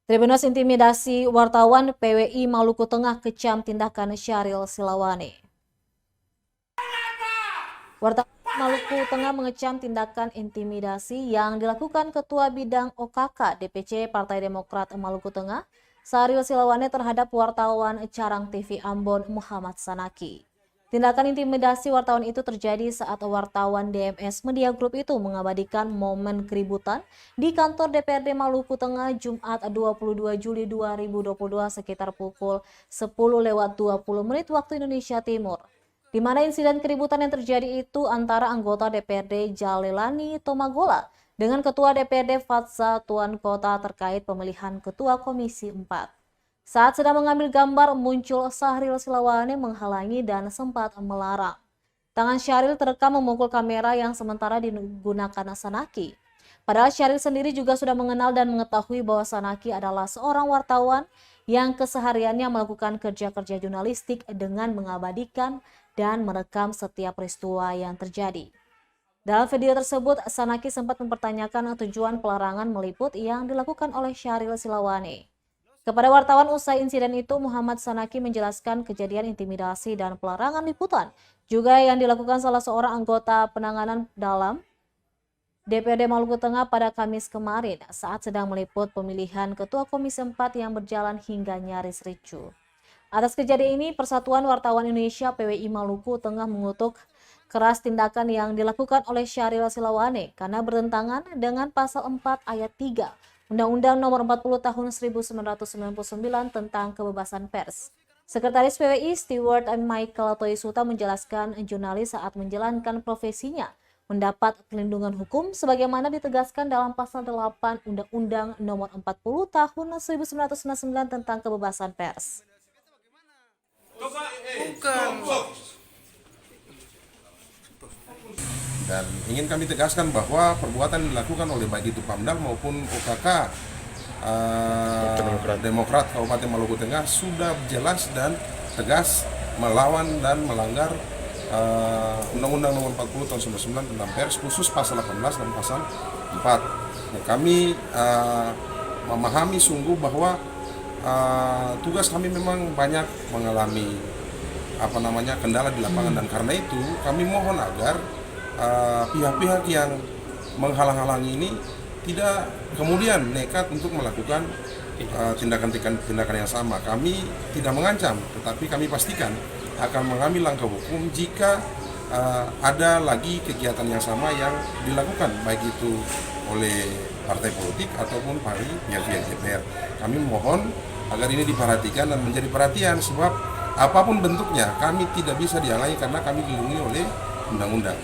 Tribunus intimidasi wartawan PWI Maluku Tengah kecam tindakan Syahril Silawane. Wartawan Maluku Tengah mengecam tindakan intimidasi yang dilakukan Ketua Bidang OKK DPC Partai Demokrat Maluku Tengah, Syahril Silawane terhadap wartawan Carang TV Ambon Muhammad Sanaki. Tindakan intimidasi wartawan itu terjadi saat wartawan DMS Media Group itu mengabadikan momen keributan di kantor DPRD Maluku Tengah Jumat 22 Juli 2022 sekitar pukul 10:20 waktu Indonesia Timur. Di mana insiden keributan yang terjadi itu antara anggota DPRD Jalelani Tomagola dengan Ketua DPRD Fatsa Tuan Kota terkait pemilihan Ketua Komisi 4. Saat sedang mengambil gambar, muncul Syahril Silawane menghalangi dan sempat melarang. Tangan Syahril terekam memukul kamera yang sementara digunakan Sanaki. Padahal Syahril sendiri juga sudah mengenal dan mengetahui bahwa Sanaki adalah seorang wartawan yang kesehariannya melakukan kerja-kerja jurnalistik dengan mengabadikan dan merekam setiap peristiwa yang terjadi. Dalam video tersebut, Sanaki sempat mempertanyakan tujuan pelarangan meliput yang dilakukan oleh Syahril Silawane. Kepada wartawan usai insiden itu, Muhammad Sanaki menjelaskan kejadian intimidasi dan pelarangan liputan juga yang dilakukan salah seorang anggota penanganan dalam DPRD Maluku Tengah pada Kamis kemarin saat sedang meliput pemilihan Ketua Komisi 4 yang berjalan hingga nyaris ricuh. Atas kejadian ini, Persatuan Wartawan Indonesia PWI Maluku Tengah mengutuk keras tindakan yang dilakukan oleh Syahril Silawane karena bertentangan dengan Pasal 4 Ayat 3 Undang-Undang Nomor 40 Tahun 1999 tentang Kebebasan Pers. Sekretaris PWI Stewart Michael Toisuta menjelaskan jurnalis saat menjalankan profesinya mendapat perlindungan hukum sebagaimana ditegaskan dalam Pasal 8 Undang-Undang Nomor 40 Tahun 1999 tentang Kebebasan Pers. Dan ingin kami tegaskan bahwa perbuatan yang dilakukan oleh baik itu Pamdal maupun OKK Demokrat Kabupaten Maluku Tengah sudah jelas dan tegas melawan dan melanggar Undang-Undang Nomor 40 Tahun 1999 tentang Pers, khusus Pasal 18 dan Pasal 4. Kami memahami sungguh bahwa tugas kami memang banyak mengalami kendala di lapangan, dan karena itu kami mohon agar pihak-pihak yang menghalang-halangi ini tidak kemudian nekat untuk melakukan tindakan yang sama. Kami tidak mengancam, tetapi kami pastikan akan mengambil langkah hukum jika ada lagi kegiatan yang sama yang dilakukan, baik itu oleh partai politik ataupun pihak-pihak DPR. Kami mohon agar ini diperhatikan dan menjadi perhatian, sebab apapun bentuknya kami tidak bisa dihalangi karena kami dilindungi oleh undang-undang.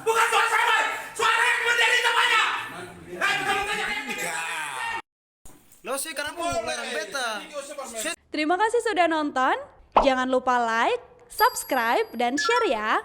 Bukan suara sabar, suara yang menjadi namanya. Lo sih karena larang beta. Terima kasih sudah nonton. Jangan lupa like, subscribe, dan share ya.